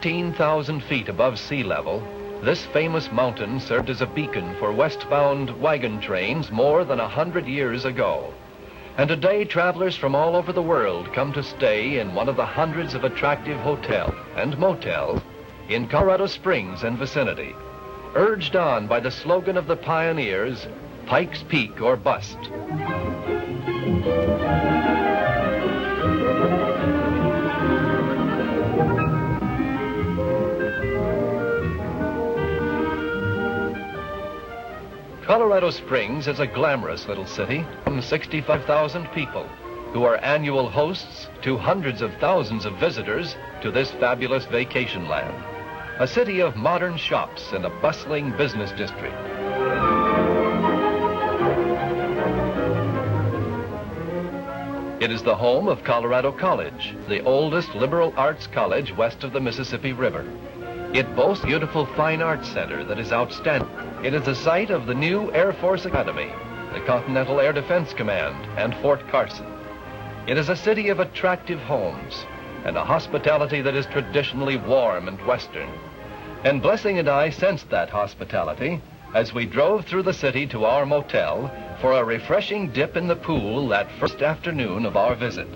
14,000 feet above sea level, this famous mountain served as a beacon for westbound wagon trains more than 100 years ago. And today, travelers from all over the world come to stay in one of the hundreds of attractive hotels and motels in Colorado Springs and vicinity, urged on by the slogan of the pioneers, Pikes Peak or Bust. Colorado Springs is a glamorous little city of 65,000 people who are annual hosts to hundreds of thousands of visitors to this fabulous vacation land. A city of modern shops and a bustling business district. It is the home of Colorado College, the oldest liberal arts college west of the Mississippi River. It boasts a beautiful fine arts center that is outstanding. It is the site of the new Air Force Academy, the Continental Air Defense Command, and Fort Carson. It is a city of attractive homes and a hospitality that is traditionally warm and Western. And Blessing and I sensed that hospitality as we drove through the city to our motel for a refreshing dip in the pool that first afternoon of our visit.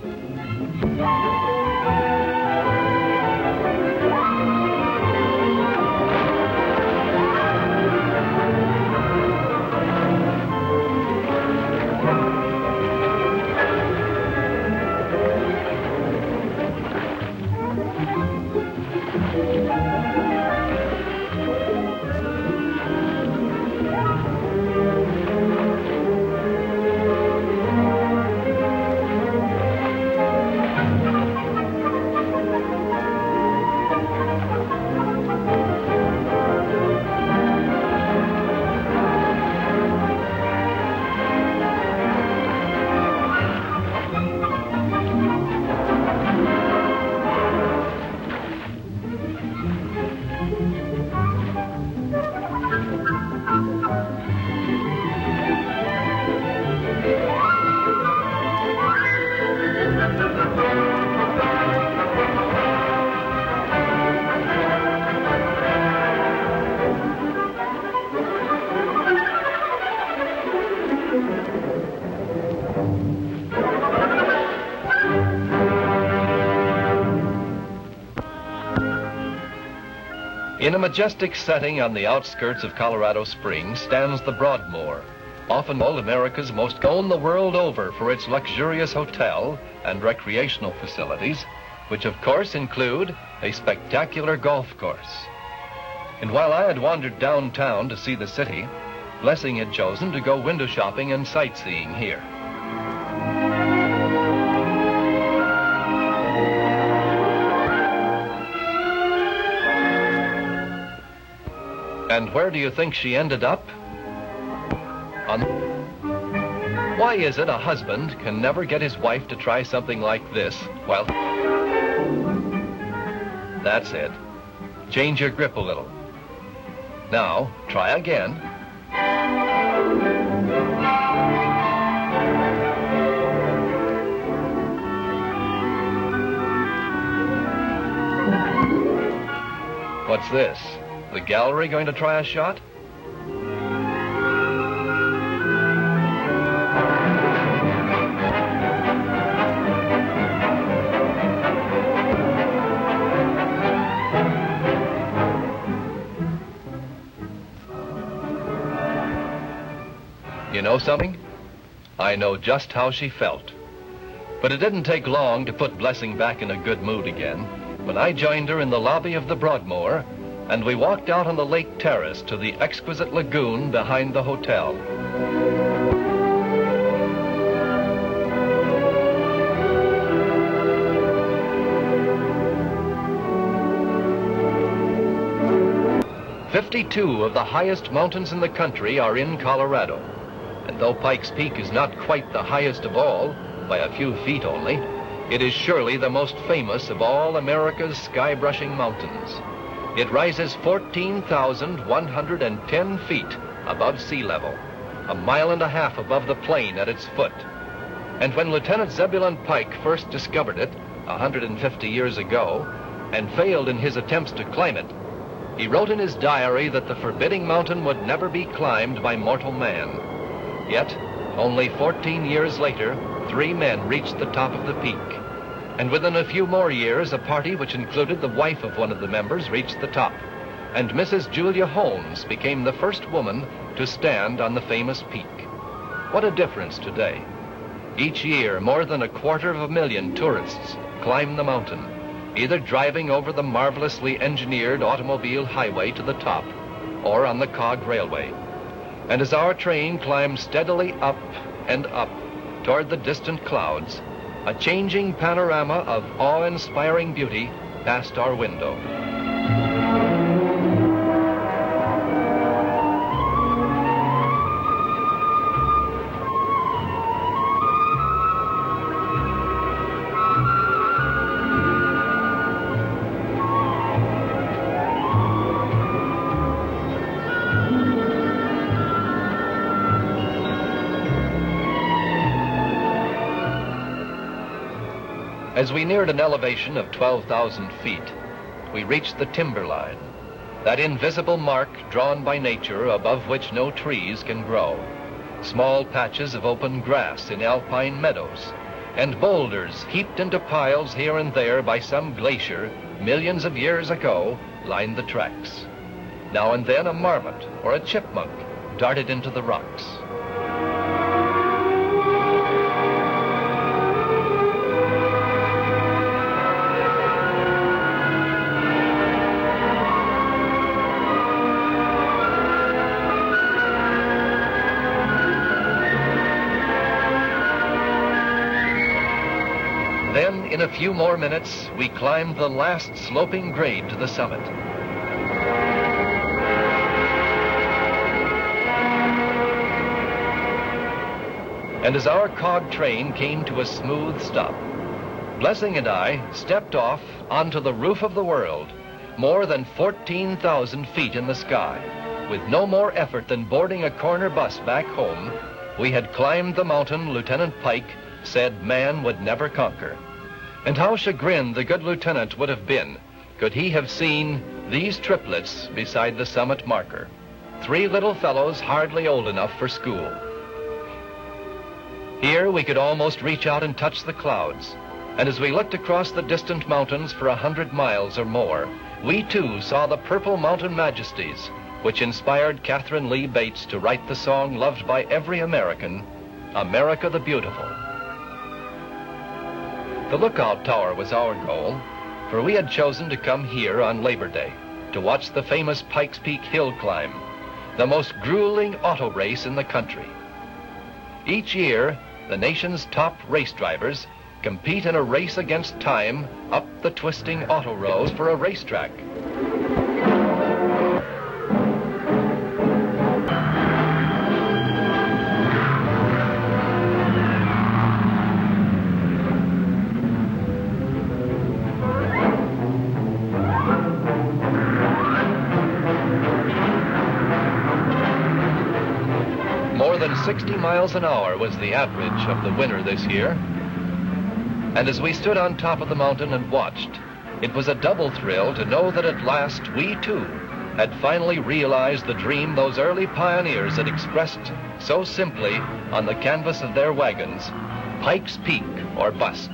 In a majestic setting on the outskirts of Colorado Springs stands the Broadmoor, often called America's most known the world over for its luxurious hotel and recreational facilities, which of course include a spectacular golf course. And while I had wandered downtown to see the city, Blessing had chosen to go window shopping and sightseeing here. And where do you think she ended up? Why is it a husband can never get his wife to try something like this? Well, that's it. Change your grip a little. Now, try again. What's this? The gallery going to try a shot? You know something? I know just how she felt. But it didn't take long to put Blessing back in a good mood again when I joined her in the lobby of the Broadmoor and we walked out on the lake terrace to the exquisite lagoon behind the hotel. "52 of the highest mountains in the country are in Colorado. And though Pikes Peak is not quite the highest of all, by a few feet only, it is surely the most famous of all America's sky-brushing mountains. It rises 14,110 feet above sea level, a mile and a half above the plain at its foot. And when Lieutenant Zebulon Pike first discovered it, 150 years ago, and failed in his attempts to climb it, he wrote in his diary that the forbidding mountain would never be climbed by mortal man. Yet, only 14 years later, 3 men reached the top of the peak. And within a few more years, a party which included the wife of one of the members reached the top. And Mrs. Julia Holmes became the first woman to stand on the famous peak. What a difference today. Each year, more than 250,000 tourists climb the mountain, either driving over the marvelously engineered automobile highway to the top or on the cog railway. And as our train climbed steadily up and up toward the distant clouds, a changing panorama of awe-inspiring beauty passed our window. As we neared an elevation of 12,000 feet, we reached the timberline, that invisible mark drawn by nature above which no trees can grow. Small patches of open grass in alpine meadows, and boulders heaped into piles here and there by some glacier millions of years ago lined the tracks. Now and then a marmot or a chipmunk darted into the rocks. Then, in a few more minutes, we climbed the last sloping grade to the summit. And as our cog train came to a smooth stop, Blessing and I stepped off onto the roof of the world, more than 14,000 feet in the sky. With no more effort than boarding a corner bus back home, we had climbed the mountain Lieutenant Pike said man would never conquer. And how chagrined the good lieutenant would have been could he have seen these triplets beside the summit marker. 3 little fellows hardly old enough for school. Here we could almost reach out and touch the clouds. And as we looked across the distant mountains for 100 miles or more, we too saw the purple mountain majesties, which inspired Catherine Lee Bates to write the song loved by every American, America the Beautiful. The lookout tower was our goal, for we had chosen to come here on Labor Day to watch the famous Pikes Peak hill climb, the most grueling auto race in the country. Each year, the nation's top race drivers compete in a race against time up the twisting auto roads for a racetrack. More than 60 miles an hour was the average of the winner this year. And as we stood on top of the mountain and watched, it was a double thrill to know that at last we too had finally realized the dream those early pioneers had expressed so simply on the canvas of their wagons: Pikes Peak or bust.